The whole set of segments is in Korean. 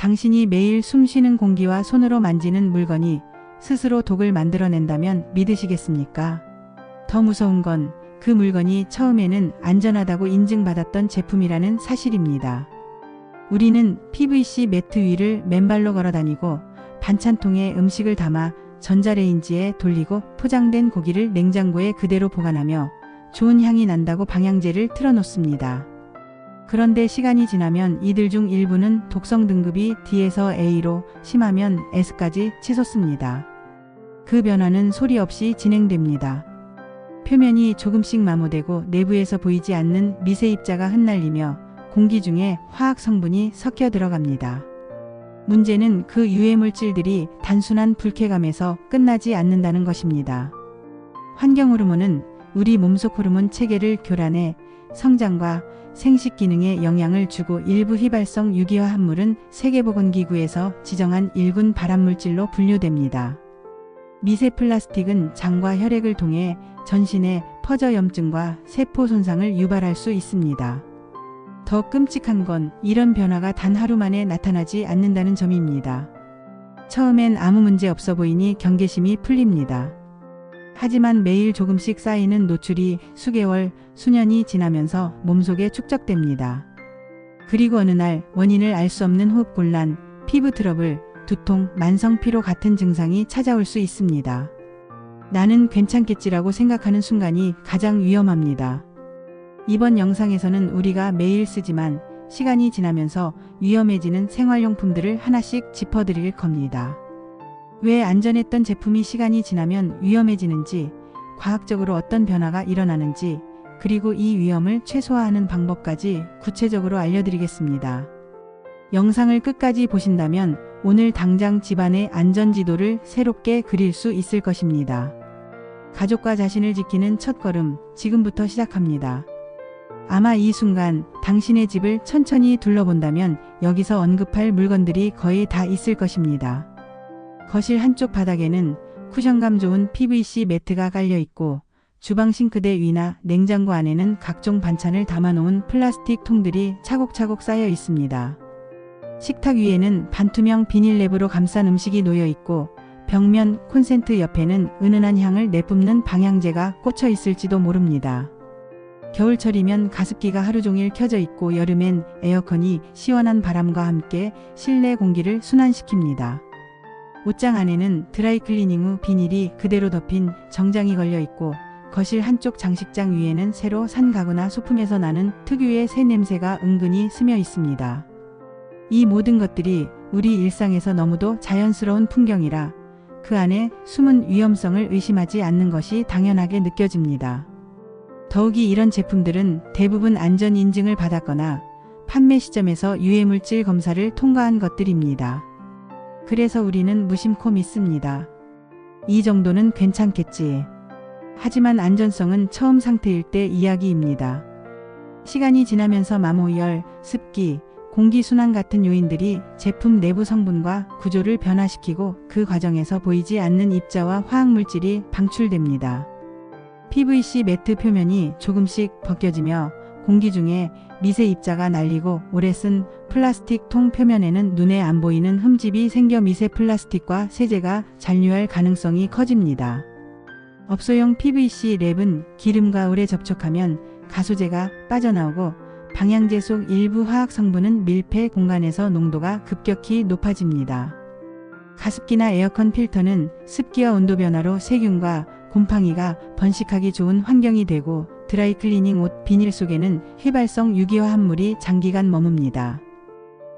당신이 매일 숨쉬는 공기와 손으로 만지는 물건이 스스로 독을 만들어낸다면 믿으시겠습니까? 더 무서운 건 그 물건이 처음에는 안전하다고 인증받았던 제품이라는 사실입니다. 우리는 PVC 매트 위를 맨발로 걸어다니고 반찬통에 음식을 담아 전자레인지에 돌리고 포장된 고기를 냉장고에 그대로 보관하며 좋은 향이 난다고 방향제를 틀어놓습니다. 그런데 시간이 지나면 이들 중 일부는 독성 등급이 D에서 A로 심하면 S까지 치솟습니다. 그 변화는 소리 없이 진행됩니다. 표면이 조금씩 마모되고 내부에서 보이지 않는 미세 입자가 흩날리며 공기 중에 화학 성분이 섞여 들어갑니다. 문제는 그 유해 물질들이 단순한 불쾌감에서 끝나지 않는다는 것입니다. 환경 호르몬은 우리 몸속 호르몬 체계를 교란해 성장과 생식 기능에 영향을 주고 일부 휘발성 유기화 합물은 세계보건기구에서 지정한 1군 발암물질로 분류됩니다. 미세 플라스틱은 장과 혈액을 통해 전신에 퍼져 염증과 세포 손상을 유발할 수 있습니다. 더 끔찍한 건 이런 변화가 단 하루 만에 나타나지 않는다는 점입니다. 처음엔 아무 문제 없어 보이니 경계심이 풀립니다. 하지만 매일 조금씩 쌓이는 노출이 수개월, 수년이 지나면서 몸속에 축적됩니다. 그리고 어느 날 원인을 알 수 없는 호흡곤란, 피부 트러블, 두통, 만성피로 같은 증상이 찾아올 수 있습니다. 나는 괜찮겠지라고 생각하는 순간이 가장 위험합니다. 이번 영상에서는 우리가 매일 쓰지만 시간이 지나면서 위험해지는 생활용품들을 하나씩 짚어드릴 겁니다. 왜 안전했던 제품이 시간이 지나면 위험해지는지, 과학적으로 어떤 변화가 일어나는지, 그리고 이 위험을 최소화하는 방법까지 구체적으로 알려드리겠습니다. 영상을 끝까지 보신다면 오늘 당장 집안의 안전지도를 새롭게 그릴 수 있을 것입니다. 가족과 자신을 지키는 첫걸음, 지금부터 시작합니다. 아마 이 순간 당신의 집을 천천히 둘러본다면 여기서 언급할 물건들이 거의 다 있을 것입니다. 거실 한쪽 바닥에는 쿠션감 좋은 PVC 매트가 깔려 있고 주방 싱크대 위나 냉장고 안에는 각종 반찬을 담아놓은 플라스틱 통들이 차곡차곡 쌓여 있습니다. 식탁 위에는 반투명 비닐랩으로 감싼 음식이 놓여 있고 벽면 콘센트 옆에는 은은한 향을 내뿜는 방향제가 꽂혀 있을지도 모릅니다. 겨울철이면 가습기가 하루 종일 켜져 있고 여름엔 에어컨이 시원한 바람과 함께 실내 공기를 순환시킵니다. 옷장 안에는 드라이클리닝 후 비닐이 그대로 덮인 정장이 걸려 있고 거실 한쪽 장식장 위에는 새로 산 가구나 소품에서 나는 특유의 새 냄새가 은근히 스며 있습니다. 이 모든 것들이 우리 일상에서 너무도 자연스러운 풍경이라 그 안에 숨은 위험성을 의심하지 않는 것이 당연하게 느껴집니다. 더욱이 이런 제품들은 대부분 안전 인증을 받았거나 판매 시점에서 유해물질 검사를 통과한 것들입니다. 그래서 우리는 무심코 믿습니다. 이 정도는 괜찮겠지. 하지만 안전성은 처음 상태일 때 이야기입니다. 시간이 지나면서 마모열, 습기, 공기순환 같은 요인들이 제품 내부 성분과 구조를 변화시키고 그 과정에서 보이지 않는 입자와 화학물질이 방출됩니다. PVC 매트 표면이 조금씩 벗겨지며 공기 중에 미세 입자가 날리고 오래 쓴 플라스틱 통 표면에는 눈에 안 보이는 흠집이 생겨 미세 플라스틱과 세제가 잔류할 가능성이 커집니다. 업소용 PVC 랩은 기름과 오래 접촉하면 가소제가 빠져나오고 방향제 속 일부 화학 성분은 밀폐 공간에서 농도가 급격히 높아집니다. 가습기나 에어컨 필터는 습기와 온도 변화로 세균과 곰팡이가 번식하기 좋은 환경이 되고 드라이클리닝 옷 비닐 속에는 휘발성 유기화 합물이 장기간 머뭅니다.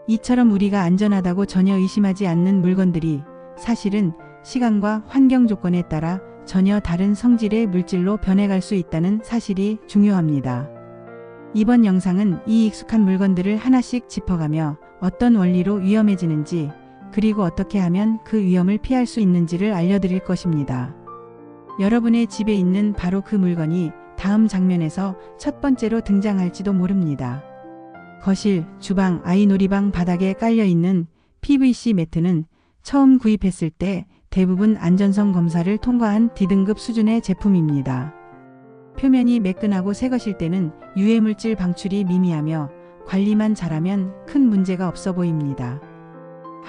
이처럼 우리가 안전하다고 전혀 의심하지 않는 물건들이 사실은 시간과 환경 조건에 따라 전혀 다른 성질의 물질로 변해갈 수 있다는 사실이 중요합니다. 이번 영상은 이 익숙한 물건들을 하나씩 짚어가며 어떤 원리로 위험해지는지 그리고 어떻게 하면 그 위험을 피할 수 있는지를 알려드릴 것입니다. 여러분의 집에 있는 바로 그 물건이 다음 장면에서 첫 번째로 등장할지도 모릅니다. 거실, 주방, 아이 놀이방 바닥에 깔려있는 PVC 매트는 처음 구입했을 때 대부분 안전성 검사를 통과한 D등급 수준의 제품입니다. 표면이 매끈하고 새 것일 때는 유해물질 방출이 미미하며 관리만 잘하면 큰 문제가 없어 보입니다.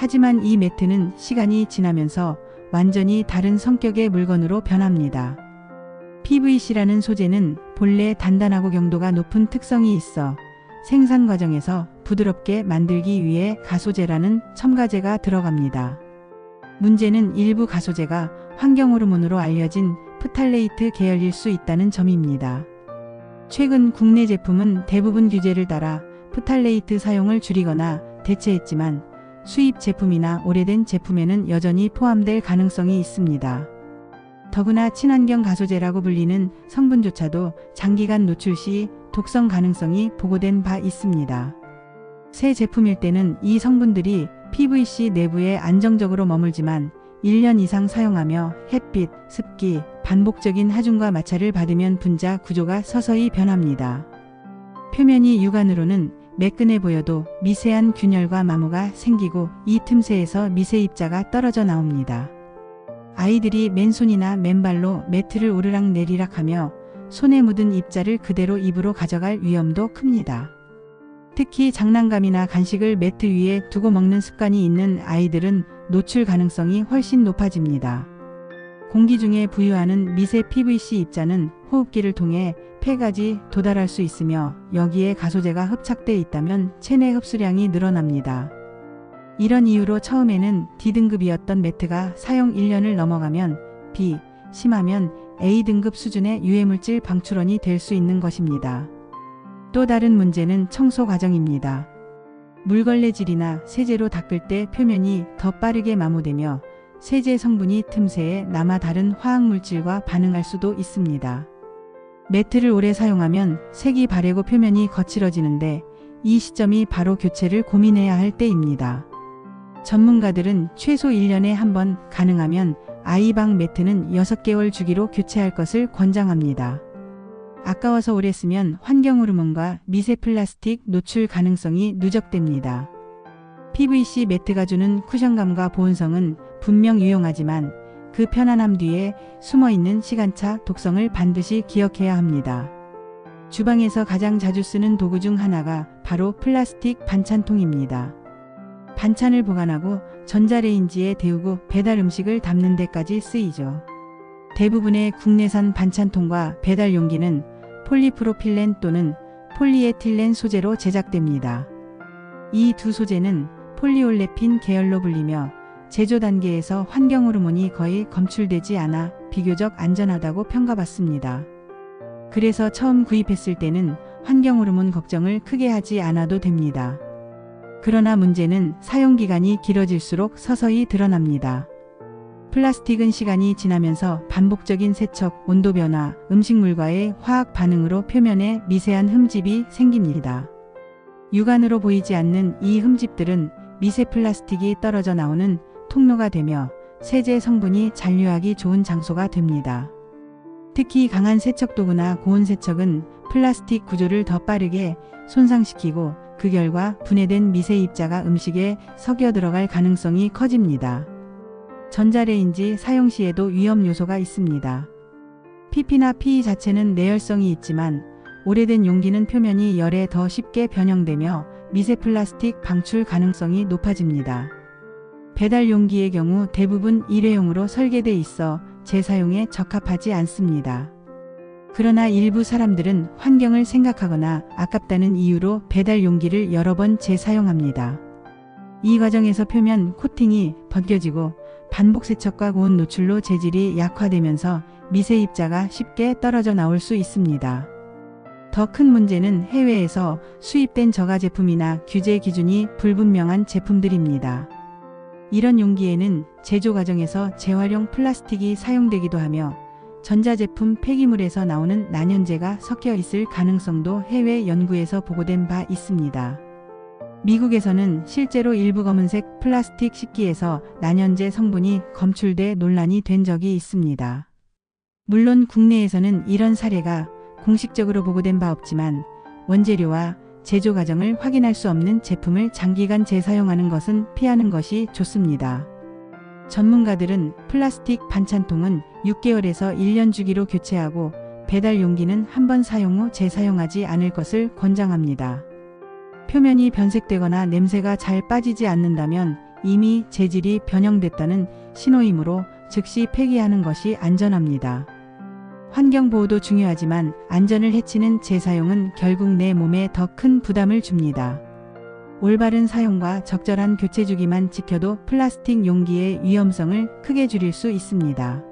하지만 이 매트는 시간이 지나면서 완전히 다른 성격의 물건으로 변합니다. PVC라는 소재는 본래 단단하고 경도가 높은 특성이 있어 생산 과정에서 부드럽게 만들기 위해 가소제라는 첨가제가 들어갑니다. 문제는 일부 가소제가 환경 호르몬으로 알려진 프탈레이트 계열일 수 있다는 점입니다. 최근 국내 제품은 대부분 규제를 따라 프탈레이트 사용을 줄이거나 대체했지만 수입 제품이나 오래된 제품에는 여전히 포함될 가능성이 있습니다. 더구나 친환경 가소제라고 불리는 성분조차도 장기간 노출 시 독성 가능성이 보고된 바 있습니다. 새 제품일 때는 이 성분들이 PVC 내부에 안정적으로 머물지만 1년 이상 사용하며 햇빛, 습기, 반복적인 하중과 마찰을 받으면 분자 구조가 서서히 변합니다. 표면이 육안으로는 매끈해 보여도 미세한 균열과 마모가 생기고 이 틈새에서 미세 입자가 떨어져 나옵니다. 아이들이 맨손이나 맨발로 매트를 오르락 내리락 하며 손에 묻은 입자를 그대로 입으로 가져갈 위험도 큽니다. 특히 장난감이나 간식을 매트 위에 두고 먹는 습관이 있는 아이들은 노출 가능성이 훨씬 높아집니다. 공기 중에 부유하는 미세 PVC 입자는 호흡기를 통해 폐까지 도달할 수 있으며 여기에 가소제가 흡착돼 있다면 체내 흡수량이 늘어납니다. 이런 이유로 처음에는 D등급이었던 매트가 사용 1년을 넘어가면 B, 심하면 A등급 수준의 유해물질 방출원이 될 수 있는 것입니다. 또 다른 문제는 청소 과정입니다. 물걸레질이나 세제로 닦을 때 표면이 더 빠르게 마모되며 세제 성분이 틈새에 남아 다른 화학물질과 반응할 수도 있습니다. 매트를 오래 사용하면 색이 바래고 표면이 거칠어지는데 이 시점이 바로 교체를 고민해야 할 때입니다. 전문가들은 최소 1년에 한 번, 가능하면 아이방 매트는 6개월 주기로 교체할 것을 권장합니다. 아까워서 오래 쓰면 환경 호르몬과 미세 플라스틱 노출 가능성이 누적됩니다. PVC 매트가 주는 쿠션감과 보온성은 분명 유용하지만 그 편안함 뒤에 숨어있는 시간차 독성을 반드시 기억해야 합니다. 주방에서 가장 자주 쓰는 도구 중 하나가 바로 플라스틱 반찬통입니다. 반찬을 보관하고 전자레인지에 데우고 배달 음식을 담는 데까지 쓰이죠. 대부분의 국내산 반찬통과 배달 용기는 폴리프로필렌 또는 폴리에틸렌 소재로 제작됩니다. 이 두 소재는 폴리올레핀 계열로 불리며 제조 단계에서 환경 호르몬이 거의 검출되지 않아 비교적 안전하다고 평가받습니다. 그래서 처음 구입했을 때는 환경 호르몬 걱정을 크게 하지 않아도 됩니다. 그러나 문제는 사용 기간이 길어질수록 서서히 드러납니다. 플라스틱은 시간이 지나면서 반복적인 세척, 온도 변화, 음식물과의 화학 반응으로 표면에 미세한 흠집이 생깁니다. 육안으로 보이지 않는 이 흠집들은 미세 플라스틱이 떨어져 나오는 통로가 되며 세제 성분이 잔류하기 좋은 장소가 됩니다. 특히 강한 세척 도구나 고온 세척은 플라스틱 구조를 더 빠르게 손상시키고 그 결과 분해된 미세 입자가 음식에 섞여 들어갈 가능성이 커집니다. 전자레인지 사용 시에도 위험 요소가 있습니다. PP나 PE 자체는 내열성이 있지만 오래된 용기는 표면이 열에 더 쉽게 변형되며 미세 플라스틱 방출 가능성이 높아집니다. 배달 용기의 경우 대부분 일회용으로 설계돼 있어 재사용에 적합하지 않습니다. 그러나 일부 사람들은 환경을 생각하거나 아깝다는 이유로 배달 용기를 여러 번 재사용합니다. 이 과정에서 표면 코팅이 벗겨지고 반복 세척과 고온 노출로 재질이 약화되면서 미세 입자가 쉽게 떨어져 나올 수 있습니다. 더 큰 문제는 해외에서 수입된 저가 제품이나 규제 기준이 불분명한 제품들입니다. 이런 용기에는 제조 과정에서 재활용 플라스틱이 사용되기도 하며 전자제품 폐기물에서 나오는 난연제가 섞여 있을 가능성도 해외 연구에서 보고된 바 있습니다. 미국에서는 실제로 일부 검은색 플라스틱 식기에서 난연제 성분이 검출돼 논란이 된 적이 있습니다. 물론 국내에서는 이런 사례가 공식적으로 보고된 바 없지만 원재료와 제조 과정을 확인할 수 없는 제품을 장기간 재사용하는 것은 피하는 것이 좋습니다. 전문가들은 플라스틱 반찬통은 6개월에서 1년 주기로 교체하고 배달 용기는 한 번 사용 후 재사용하지 않을 것을 권장합니다. 표면이 변색되거나 냄새가 잘 빠지지 않는다면 이미 재질이 변형됐다는 신호이므로 즉시 폐기하는 것이 안전합니다. 환경보호도 중요하지만 안전을 해치는 재사용은 결국 내 몸에 더 큰 부담을 줍니다. 올바른 사용과 적절한 교체 주기만 지켜도 플라스틱 용기의 위험성을 크게 줄일 수 있습니다.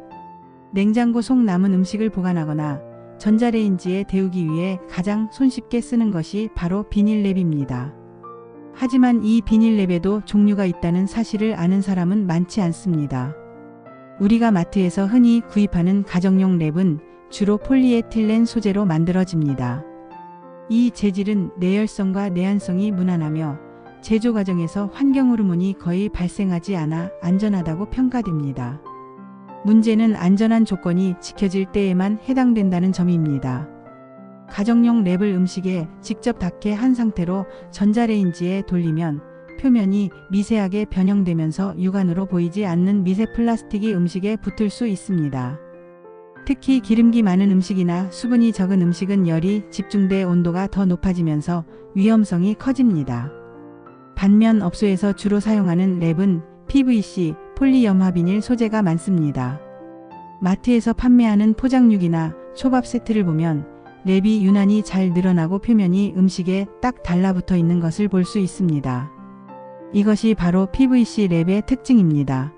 냉장고 속 남은 음식을 보관하거나 전자레인지에 데우기 위해 가장 손쉽게 쓰는 것이 바로 비닐랩입니다. 하지만 이 비닐랩에도 종류가 있다는 사실을 아는 사람은 많지 않습니다. 우리가 마트에서 흔히 구입하는 가정용 랩은 주로 폴리에틸렌 소재로 만들어집니다. 이 재질은 내열성과 내한성이 무난하며 제조 과정에서 환경 호르몬이 거의 발생하지 않아 안전하다고 평가됩니다. 문제는 안전한 조건이 지켜질 때에만 해당된다는 점입니다. 가정용 랩을 음식에 직접 닿게 한 상태로 전자레인지에 돌리면 표면이 미세하게 변형되면서 육안으로 보이지 않는 미세 플라스틱이 음식에 붙을 수 있습니다. 특히 기름기 많은 음식이나 수분이 적은 음식은 열이 집중돼 온도가 더 높아지면서 위험성이 커집니다. 반면 업소에서 주로 사용하는 랩은 PVC, 폴리염화비닐 소재가 많습니다. 마트에서 판매하는 포장육이나 초밥 세트를 보면 랩이 유난히 잘 늘어나고 표면이 음식에 딱 달라붙어 있는 것을 볼 수 있습니다. 이것이 바로 PVC 랩의 특징입니다.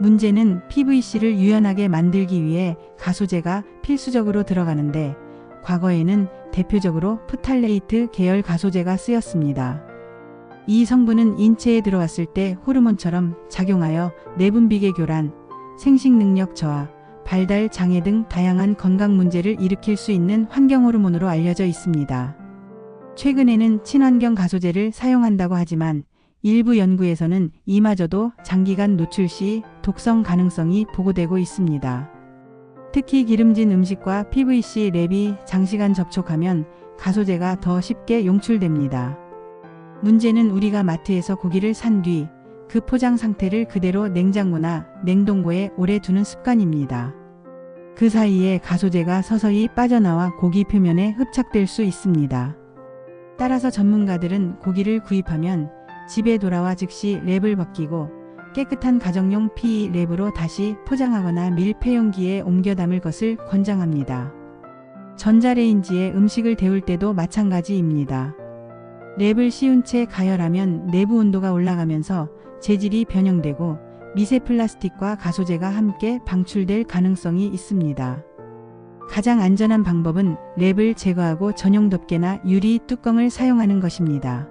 문제는 PVC를 유연하게 만들기 위해 가소제가 필수적으로 들어가는데 과거에는 대표적으로 프탈레이트 계열 가소제가 쓰였습니다. 이 성분은 인체에 들어왔을 때 호르몬처럼 작용하여 내분비계 교란, 생식 능력 저하, 발달 장애 등 다양한 건강 문제를 일으킬 수 있는 환경 호르몬으로 알려져 있습니다. 최근에는 친환경 가소제를 사용한다고 하지만 일부 연구에서는 이마저도 장기간 노출 시 독성 가능성이 보고되고 있습니다. 특히 기름진 음식과 PVC 랩이 장시간 접촉하면 가소제가 더 쉽게 용출됩니다. 문제는 우리가 마트에서 고기를 산 뒤 그 포장 상태를 그대로 냉장고나 냉동고에 오래 두는 습관입니다. 그 사이에 가소제가 서서히 빠져나와 고기 표면에 흡착될 수 있습니다. 따라서 전문가들은 고기를 구입하면 집에 돌아와 즉시 랩을 벗기고 깨끗한 가정용 PE 랩으로 다시 포장하거나 밀폐용기에 옮겨 담을 것을 권장합니다. 전자레인지에 음식을 데울 때도 마찬가지입니다. 랩을 씌운 채 가열하면 내부 온도가 올라가면서 재질이 변형되고 미세 플라스틱과 가소제가 함께 방출될 가능성이 있습니다. 가장 안전한 방법은 랩을 제거하고 전용 덮개나 유리 뚜껑을 사용하는 것입니다.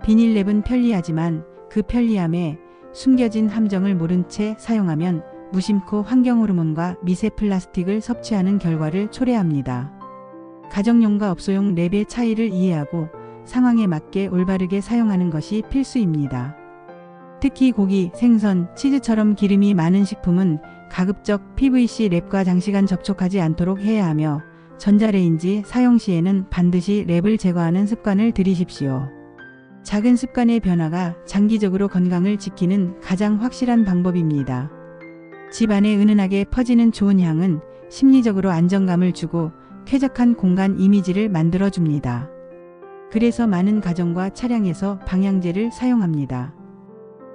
비닐랩은 편리하지만 그 편리함에 숨겨진 함정을 모른 채 사용하면 무심코 환경 호르몬과 미세 플라스틱을 섭취하는 결과를 초래합니다. 가정용과 업소용 랩의 차이를 이해하고 상황에 맞게 올바르게 사용하는 것이 필수입니다. 특히 고기, 생선, 치즈처럼 기름이 많은 식품은 가급적 PVC 랩과 장시간 접촉하지 않도록 해야 하며 전자레인지 사용 시에는 반드시 랩을 제거하는 습관을 들이십시오. 작은 습관의 변화가 장기적으로 건강을 지키는 가장 확실한 방법입니다. 집 안에 은은하게 퍼지는 좋은 향은 심리적으로 안정감을 주고 쾌적한 공간 이미지를 만들어줍니다. 그래서 많은 가정과 차량에서 방향제를 사용합니다.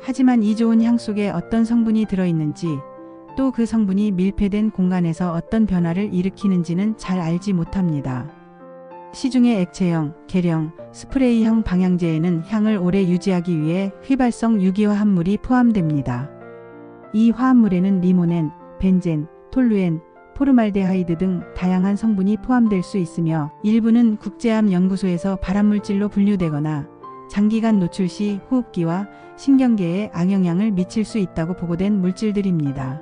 하지만 이 좋은 향 속에 어떤 성분이 들어있는지 또 그 성분이 밀폐된 공간에서 어떤 변화를 일으키는지는 잘 알지 못합니다. 시중의 액체형, 계량, 스프레이형 방향제에는 향을 오래 유지하기 위해 휘발성 유기화 합물이 포함됩니다. 이 화합물에는 리모넨, 벤젠, 톨루엔, 포르말데하이드 등 다양한 성분이 포함될 수 있으며 일부는 국제암연구소에서 발암물질로 분류되거나 장기간 노출 시 호흡기와 신경계에 악영향을 미칠 수 있다고 보고된 물질들입니다.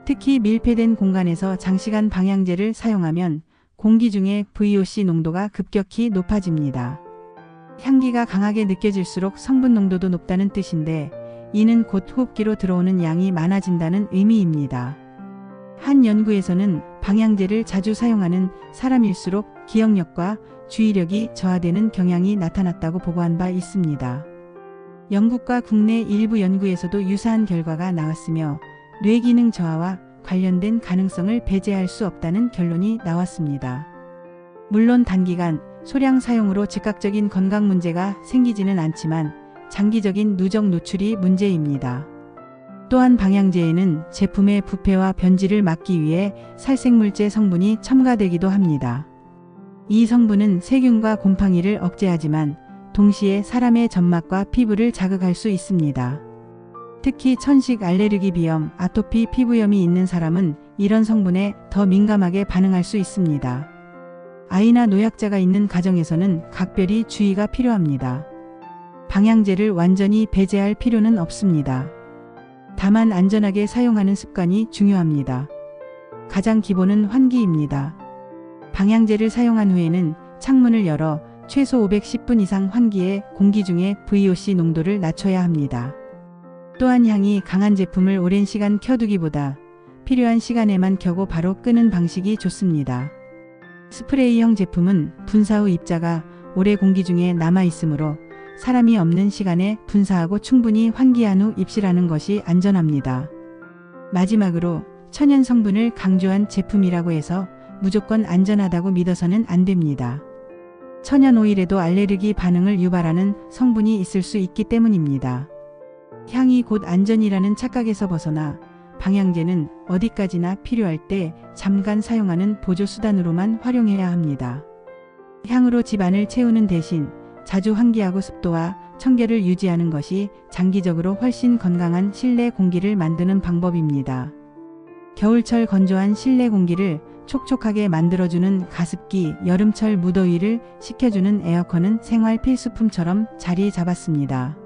특히 밀폐된 공간에서 장시간 방향제를 사용하면 공기 중의 VOC 농도가 급격히 높아집니다. 향기가 강하게 느껴질수록 성분 농도도 높다는 뜻인데 이는 곧 호흡기로 들어오는 양이 많아진다는 의미입니다. 한 연구에서는 방향제를 자주 사용하는 사람일수록 기억력과 주의력이 저하되는 경향이 나타났다고 보고한 바 있습니다. 영국과 국내 일부 연구에서도 유사한 결과가 나왔으며 뇌기능 저하와 관련된 가능성을 배제할 수 없다는 결론이 나왔습니다. 물론 단기간 소량 사용으로 즉각적인 건강 문제가 생기지는 않지만 장기적인 누적 노출이 문제입니다. 또한 방향제에는 제품의 부패와 변질을 막기 위해 살생물제 성분이 첨가되기도 합니다. 이 성분은 세균과 곰팡이를 억제하지만 동시에 사람의 점막과 피부를 자극할 수 있습니다. 특히 천식 알레르기 비염, 아토피 피부염이 있는 사람은 이런 성분에 더 민감하게 반응할 수 있습니다. 아이나 노약자가 있는 가정에서는 각별히 주의가 필요합니다. 방향제를 완전히 배제할 필요는 없습니다. 다만 안전하게 사용하는 습관이 중요합니다. 가장 기본은 환기입니다. 방향제를 사용한 후에는 창문을 열어 최소 510분 이상 환기해 공기 중에 VOC 농도를 낮춰야 합니다. 또한 향이 강한 제품을 오랜 시간 켜두기보다 필요한 시간에만 켜고 바로 끄는 방식이 좋습니다. 스프레이형 제품은 분사 후 입자가 오래 공기 중에 남아 있으므로 사람이 없는 시간에 분사하고 충분히 환기한 후 입실하는 것이 안전합니다. 마지막으로 천연 성분을 강조한 제품이라고 해서 무조건 안전하다고 믿어서는 안 됩니다. 천연 오일에도 알레르기 반응을 유발하는 성분이 있을 수 있기 때문입니다. 향이 곧 안전이라는 착각에서 벗어나 방향제는 어디까지나 필요할 때 잠깐 사용하는 보조수단으로만 활용해야 합니다. 향으로 집안을 채우는 대신 자주 환기하고 습도와 청결을 유지하는 것이 장기적으로 훨씬 건강한 실내 공기를 만드는 방법입니다. 겨울철 건조한 실내 공기를 촉촉하게 만들어주는 가습기, 여름철 무더위를 식혀주는 에어컨은 생활 필수품처럼 자리 잡았습니다.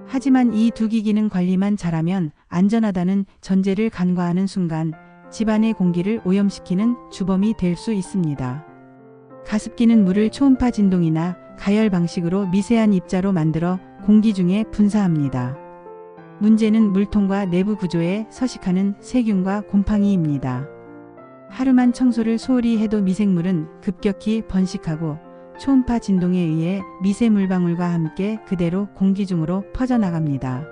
하지만 이 두 기기는 관리만 잘하면 안전하다는 전제를 간과하는 순간 집안의 공기를 오염시키는 주범이 될 수 있습니다. 가습기는 물을 초음파 진동이나 가열 방식으로 미세한 입자로 만들어 공기 중에 분사합니다. 문제는 물통과 내부 구조에 서식하는 세균과 곰팡이입니다. 하루만 청소를 소홀히 해도 미생물은 급격히 번식하고 초음파 진동에 의해 미세 물방울과 함께 그대로 공기 중으로 퍼져나갑니다.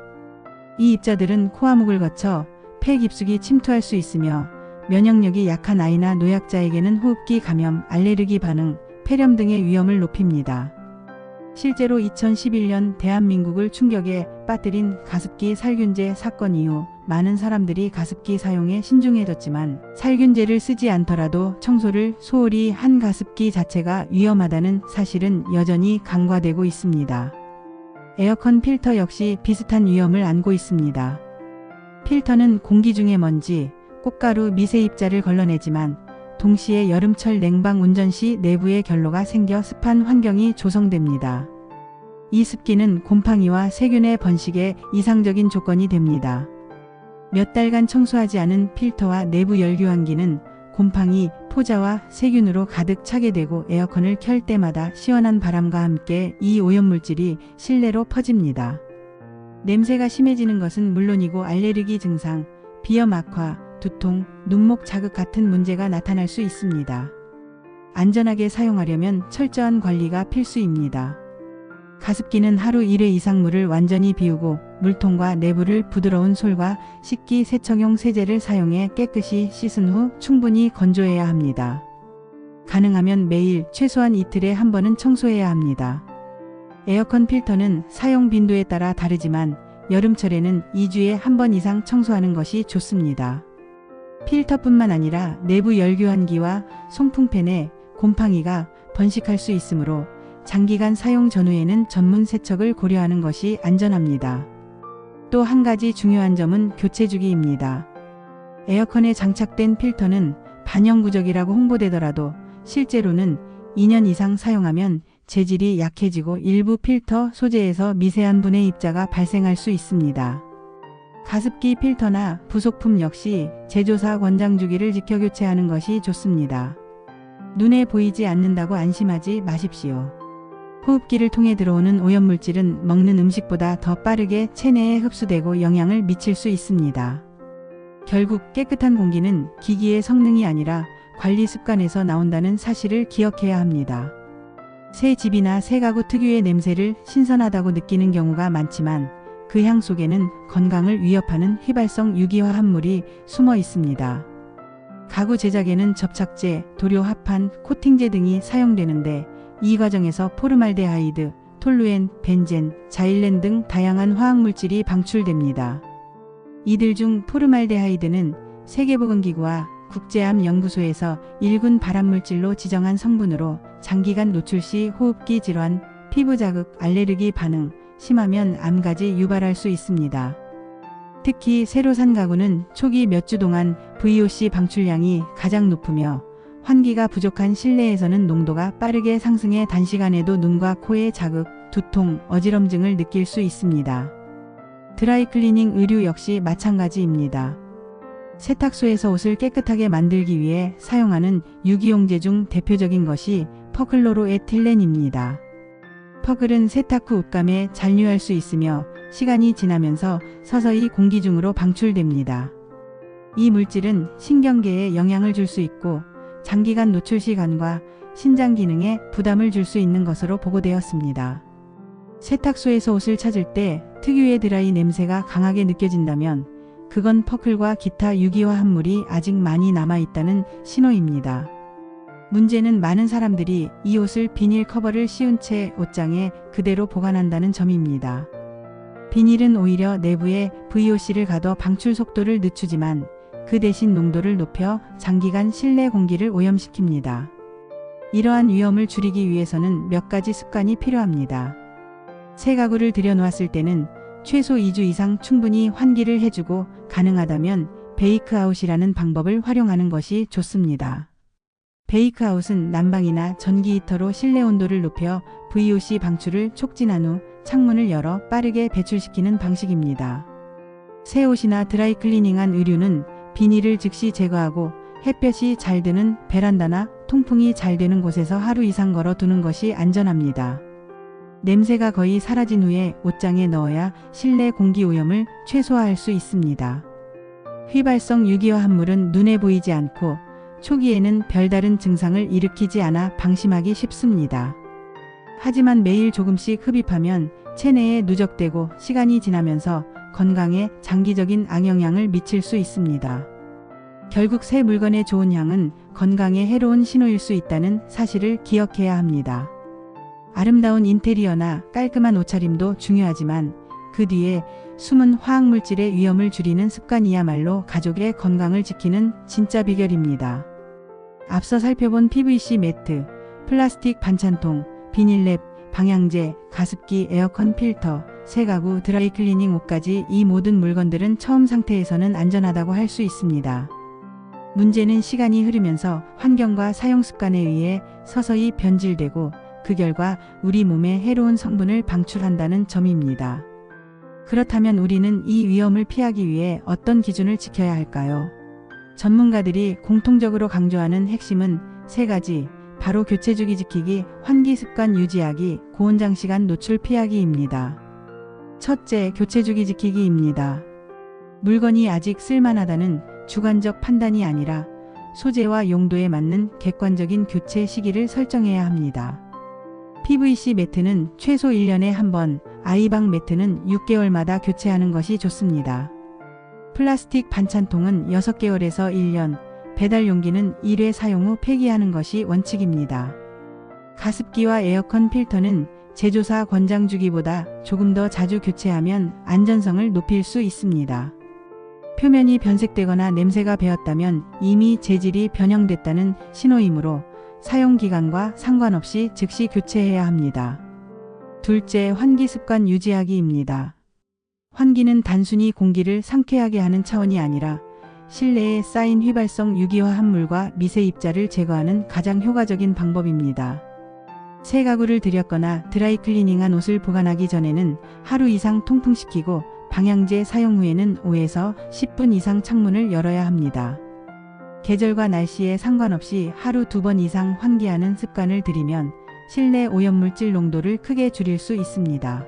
이 입자들은 코아목을 거쳐 폐 깊숙이 침투할 수 있으며 면역력이 약한 아이나 노약자에게는 호흡기 감염, 알레르기 반응, 폐렴 등의 위험을 높입니다. 실제로 2011년 대한민국을 충격에 빠뜨린 가습기 살균제 사건 이후 많은 사람들이 가습기 사용에 신중해졌지만 살균제를 쓰지 않더라도 청소를 소홀히 한 가습기 자체가 위험하다는 사실은 여전히 간과되고 있습니다. 에어컨 필터 역시 비슷한 위험을 안고 있습니다. 필터는 공기 중의 먼지, 꽃가루 미세 입자를 걸러내지만 동시에 여름철 냉방 운전 시 내부에 결로가 생겨 습한 환경이 조성됩니다. 이 습기는 곰팡이와 세균의 번식에 이상적인 조건이 됩니다. 몇 달간 청소하지 않은 필터와 내부 열교환기는 곰팡이, 포자와 세균으로 가득 차게 되고 에어컨을 켤 때마다 시원한 바람과 함께 이 오염물질이 실내로 퍼집니다. 냄새가 심해지는 것은 물론이고 알레르기 증상, 비염 악화, 두통, 눈목 자극 같은 문제가 나타날 수 있습니다. 안전하게 사용하려면 철저한 관리가 필수입니다. 가습기는 하루 1회 이상 물을 완전히 비우고 물통과 내부를 부드러운 솔과 식기 세척용 세제를 사용해 깨끗이 씻은 후 충분히 건조해야 합니다. 가능하면 매일 최소한 이틀에 한 번은 청소해야 합니다. 에어컨 필터는 사용 빈도에 따라 다르지만 여름철에는 2주에 한 번 이상 청소하는 것이 좋습니다. 필터뿐만 아니라 내부 열교환기와 송풍팬에 곰팡이가 번식할 수 있으므로 장기간 사용 전후에는 전문 세척을 고려하는 것이 안전합니다. 또 한 가지 중요한 점은 교체 주기입니다. 에어컨에 장착된 필터는 반영구적이라고 홍보되더라도 실제로는 2년 이상 사용하면 재질이 약해지고 일부 필터 소재에서 미세한 분해 입자가 발생할 수 있습니다. 가습기 필터나 부속품 역시 제조사 권장 주기를 지켜 교체하는 것이 좋습니다. 눈에 보이지 않는다고 안심하지 마십시오. 호흡기를 통해 들어오는 오염물질은 먹는 음식보다 더 빠르게 체내에 흡수되고 영향을 미칠 수 있습니다. 결국 깨끗한 공기는 기기의 성능이 아니라 관리 습관에서 나온다는 사실을 기억해야 합니다. 새 집이나 새 가구 특유의 냄새를 신선하다고 느끼는 경우가 많지만 그 향 속에는 건강을 위협하는 휘발성 유기화 합물이 숨어 있습니다. 가구 제작에는 접착제, 도료 합판, 코팅제 등이 사용되는데 이 과정에서 포르말데하이드, 톨루엔, 벤젠, 자일렌 등 다양한 화학물질이 방출됩니다. 이들 중 포르말데하이드는 세계보건기구와 국제암연구소에서 1군 발암물질로 지정한 성분으로 장기간 노출 시 호흡기 질환, 피부 자극, 알레르기 반응, 심하면 암까지 유발할 수 있습니다. 특히 세로산 가구는 초기 몇 주 동안 VOC 방출량이 가장 높으며 환기가 부족한 실내에서는 농도가 빠르게 상승해 단시간에도 눈과 코의 자극, 두통, 어지럼증을 느낄 수 있습니다. 드라이클리닝 의류 역시 마찬가지입니다. 세탁소에서 옷을 깨끗하게 만들기 위해 사용하는 유기용제 중 대표적인 것이 퍼클로로에틸렌입니다. 퍼클은 세탁 후 옷감에 잔류할 수 있으며 시간이 지나면서 서서히 공기 중으로 방출됩니다. 이 물질은 신경계에 영향을 줄 수 있고 장기간 노출 시 간과 신장 기능에 부담을 줄 수 있는 것으로 보고되었습니다. 세탁소에서 옷을 찾을 때 특유의 드라이 냄새가 강하게 느껴진다면 그건 퍼클과 기타 유기화합물이 아직 많이 남아있다는 신호입니다. 문제는 많은 사람들이 이 옷을 비닐 커버를 씌운 채 옷장에 그대로 보관한다는 점입니다. 비닐은 오히려 내부에 VOC를 가둬 방출 속도를 늦추지만 그 대신 농도를 높여 장기간 실내 공기를 오염시킵니다. 이러한 위험을 줄이기 위해서는 몇 가지 습관이 필요합니다. 새 가구를 들여놓았을 때는 최소 2주 이상 충분히 환기를 해주고 가능하다면 베이크아웃이라는 방법을 활용하는 것이 좋습니다. 베이크아웃은 난방이나 전기 히터로 실내 온도를 높여 VOC 방출을 촉진한 후 창문을 열어 빠르게 배출시키는 방식입니다. 새 옷이나 드라이클리닝한 의류는 비닐을 즉시 제거하고 햇볕이 잘 드는 베란다나 통풍이 잘 되는 곳에서 하루 이상 걸어 두는 것이 안전합니다. 냄새가 거의 사라진 후에 옷장에 넣어야 실내 공기 오염을 최소화할 수 있습니다. 휘발성 유기화합물은 눈에 보이지 않고 초기에는 별다른 증상을 일으키지 않아 방심하기 쉽습니다. 하지만 매일 조금씩 흡입하면 체내에 누적되고 시간이 지나면서 건강에 장기적인 악영향을 미칠 수 있습니다. 결국 새 물건의 좋은 향은 건강에 해로운 신호일 수 있다는 사실을 기억해야 합니다. 아름다운 인테리어나 깔끔한 옷차림도 중요하지만 그 뒤에 숨은 화학물질의 위험을 줄이는 습관이야말로 가족의 건강을 지키는 진짜 비결입니다. 앞서 살펴본 PVC 매트, 플라스틱 반찬통, 비닐랩, 방향제, 가습기, 에어컨 필터, 새 가구, 드라이클리닝 옷까지 이 모든 물건들은 처음 상태에서는 안전하다고 할 수 있습니다. 문제는 시간이 흐르면서 환경과 사용 습관에 의해 서서히 변질되고 그 결과 우리 몸에 해로운 성분을 방출한다는 점입니다. 그렇다면 우리는 이 위험을 피하기 위해 어떤 기준을 지켜야 할까요? 전문가들이 공통적으로 강조하는 핵심은 세 가지, 바로 교체주기 지키기, 환기 습관 유지하기, 고온장시간 노출 피하기입니다. 첫째, 교체주기 지키기입니다. 물건이 아직 쓸만하다는 주관적 판단이 아니라 소재와 용도에 맞는 객관적인 교체 시기를 설정해야 합니다. PVC 매트는 최소 1년에 한 번, 아이방 매트는 6개월마다 교체하는 것이 좋습니다. 플라스틱 반찬통은 6개월에서 1년, 배달 용기는 1회 사용 후 폐기하는 것이 원칙입니다. 가습기와 에어컨 필터는 제조사 권장 주기보다 조금 더 자주 교체하면 안전성을 높일 수 있습니다. 표면이 변색되거나 냄새가 배었다면 이미 재질이 변형됐다는 신호이므로 사용 기간과 상관없이 즉시 교체해야 합니다. 둘째, 환기 습관 유지하기입니다. 환기는 단순히 공기를 상쾌하게 하는 차원이 아니라 실내에 쌓인 휘발성 유기화합물과 미세 입자를 제거하는 가장 효과적인 방법입니다. 새 가구를 들였거나 드라이클리닝한 옷을 보관하기 전에는 하루 이상 통풍시키고 방향제 사용 후에는 5에서 10분 이상 창문을 열어야 합니다. 계절과 날씨에 상관없이 하루 2번 이상 환기하는 습관을 들이면 실내 오염물질 농도를 크게 줄일 수 있습니다.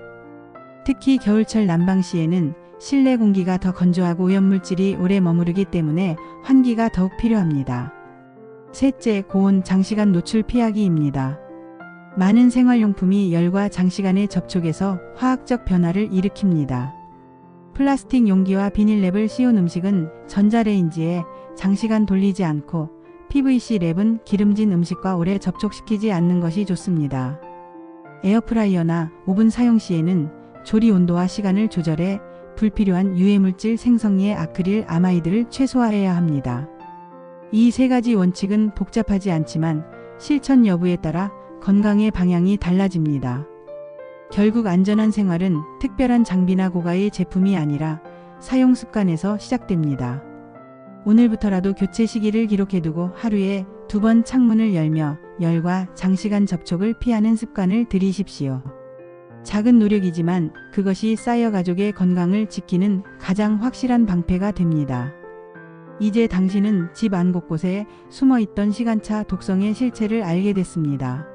특히 겨울철 난방 시에는 실내 공기가 더 건조하고 오염물질이 오래 머무르기 때문에 환기가 더욱 필요합니다. 셋째, 고온 장시간 노출 피하기입니다. 많은 생활용품이 열과 장시간의 접촉에서 화학적 변화를 일으킵니다. 플라스틱 용기와 비닐랩을 씌운 음식은 전자레인지에 장시간 돌리지 않고 PVC 랩은 기름진 음식과 오래 접촉시키지 않는 것이 좋습니다. 에어프라이어나 오븐 사용 시에는 조리 온도와 시간을 조절해 불필요한 유해물질 생성의 아크릴 아마이드를 최소화해야 합니다. 이 세 가지 원칙은 복잡하지 않지만 실천 여부에 따라 건강의 방향이 달라집니다. 결국 안전한 생활은 특별한 장비나 고가의 제품이 아니라 사용 습관에서 시작됩니다. 오늘부터라도 교체 시기를 기록해두고 하루에 2번 창문을 열며 열과 장시간 접촉을 피하는 습관을 들이십시오. 작은 노력이지만 그것이 쌓여 가족의 건강을 지키는 가장 확실한 방패가 됩니다. 이제 당신은 집 안 곳곳에 숨어있던 시간차 독성의 실체를 알게 됐습니다.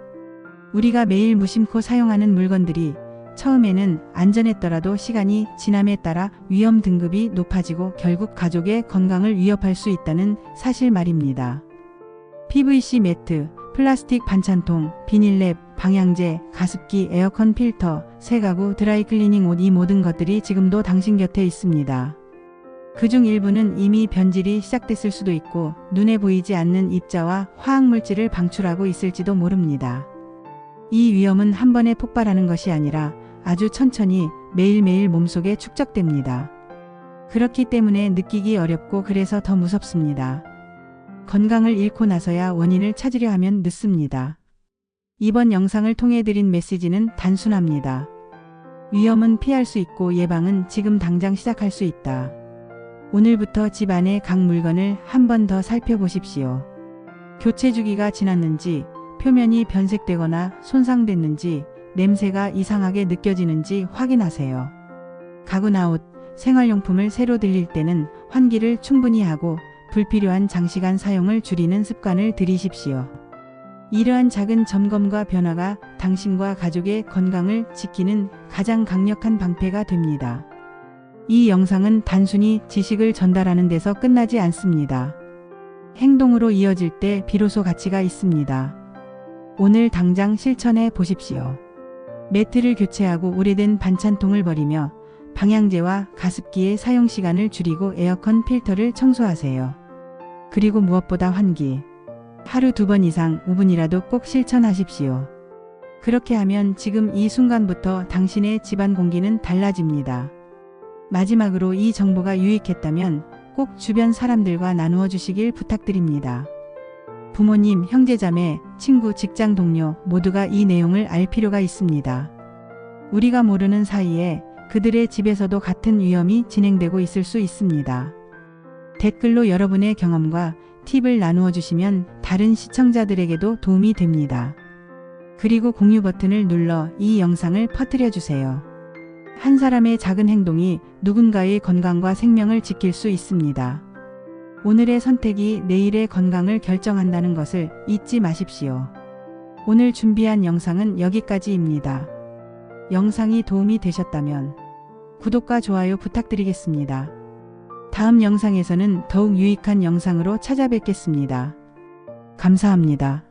우리가 매일 무심코 사용하는 물건들이 처음에는 안전했더라도 시간이 지남에 따라 위험 등급이 높아지고 결국 가족의 건강을 위협할 수 있다는 사실 말입니다. PVC 매트, 플라스틱 반찬통, 비닐랩, 방향제, 가습기, 에어컨 필터, 새가구, 드라이클리닝 옷 이 모든 것들이 지금도 당신 곁에 있습니다. 그중 일부는 이미 변질이 시작됐을 수도 있고 눈에 보이지 않는 입자와 화학물질을 방출하고 있을지도 모릅니다. 이 위험은 한 번에 폭발하는 것이 아니라 아주 천천히 매일매일 몸속에 축적됩니다. 그렇기 때문에 느끼기 어렵고 그래서 더 무섭습니다. 건강을 잃고 나서야 원인을 찾으려 하면 늦습니다. 이번 영상을 통해 드린 메시지는 단순합니다. 위험은 피할 수 있고 예방은 지금 당장 시작할 수 있다. 오늘부터 집 안의 각 물건을 한 번 더 살펴보십시오. 교체 주기가 지났는지, 표면이 변색되거나 손상됐는지, 냄새가 이상하게 느껴지는지 확인하세요. 가구나 옷, 생활용품을 새로 들릴 때는 환기를 충분히 하고 불필요한 장시간 사용을 줄이는 습관을 들이십시오. 이러한 작은 점검과 변화가 당신과 가족의 건강을 지키는 가장 강력한 방패가 됩니다. 이 영상은 단순히 지식을 전달하는 데서 끝나지 않습니다. 행동으로 이어질 때 비로소 가치가 있습니다. 오늘 당장 실천해 보십시오. 매트를 교체하고 오래된 반찬통을 버리며 방향제와 가습기의 사용 시간을 줄이고 에어컨 필터를 청소하세요. 그리고 무엇보다 환기. 하루 2번 이상 5분이라도 꼭 실천하십시오. 그렇게 하면 지금 이 순간부터 당신의 집안 공기는 달라집니다. 마지막으로 이 정보가 유익했다면 꼭 주변 사람들과 나누어 주시길 부탁드립니다. 부모님, 형제자매, 친구, 직장 동료 모두가 이 내용을 알 필요가 있습니다. 우리가 모르는 사이에 그들의 집에서도 같은 위험이 진행되고 있을 수 있습니다. 댓글로 여러분의 경험과 팁을 나누어 주시면 다른 시청자들에게도 도움이 됩니다. 그리고 공유 버튼을 눌러 이 영상을 퍼뜨려 주세요. 한 사람의 작은 행동이 누군가의 건강과 생명을 지킬 수 있습니다. 오늘의 선택이 내일의 건강을 결정한다는 것을 잊지 마십시오. 오늘 준비한 영상은 여기까지입니다. 영상이 도움이 되셨다면 구독과 좋아요 부탁드리겠습니다. 다음 영상에서는 더욱 유익한 영상으로 찾아뵙겠습니다. 감사합니다.